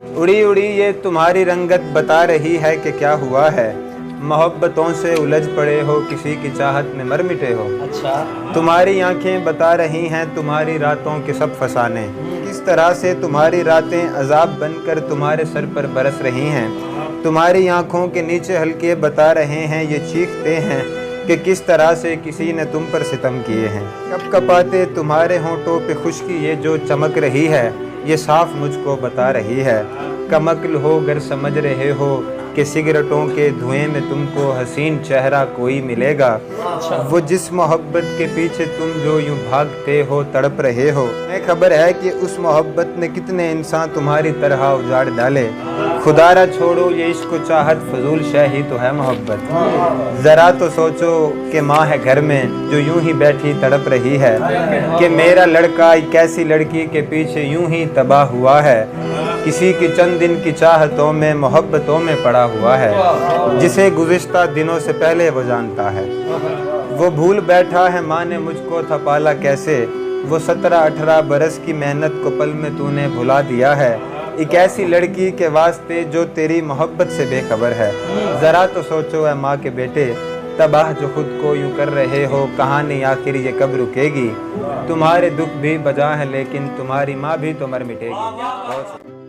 उड़ी उड़ी ये तुम्हारी रंगत बता रही है कि क्या हुआ है, मोहब्बतों से उलझ पड़े हो, किसी की चाहत में मर मिटे हो। अच्छा। तुम्हारी आंखें बता रही हैं तुम्हारी रातों के सब फसाने, किस तरह से तुम्हारी रातें अजाब बनकर तुम्हारे सर पर बरस रही हैं। तुम्हारी आंखों के नीचे हल्के बता रहे हैं ये चीखते हैं कि किस तरह से किसी ने तुम पर सितम किए हैं। कप कपाते तुम्हारे होंठों पे खुश्की ये जो चमक रही है, ये साफ मुझको बता रही है। कमक्ल हो गर समझ रहे हो कि सिगरेटों के धुएं में तुमको हसीन चेहरा कोई मिलेगा। वो जिस मोहब्बत के पीछे तुम जो यूं भागते हो तड़प रहे हो, मैं खबर है कि उस मोहब्बत ने कितने इंसान तुम्हारी तरह उजाड़ डाले। खुदारा छोड़ो ये इश्क चाहत फजूल शय ही तो है मोहब्बत। ज़रा तो सोचो कि माँ है घर में जो यूं ही बैठी तड़प रही है, कि मेरा लड़का एक ऐसी लड़की के पीछे यूं ही तबाह हुआ है। किसी की चंद दिन की चाहतों में मोहब्बतों में पड़ा हुआ है, जिसे गुज़िश्ता दिनों से पहले वो जानता है। वो भूल बैठा है माँ ने मुझको था पाला कैसे, वो 17-18 बरस की मेहनत को पल में तूने भुला दिया है। एक ऐसी लड़की के वास्ते जो तेरी मोहब्बत से बेखबर है। ज़रा तो सोचो है माँ के बेटे, तबाह जो खुद को यूं कर रहे हो, कहानी आखिर ये कब रुकेगी। तुम्हारे दुख भी बजा है लेकिन तुम्हारी माँ भी तो मर मिटेगी।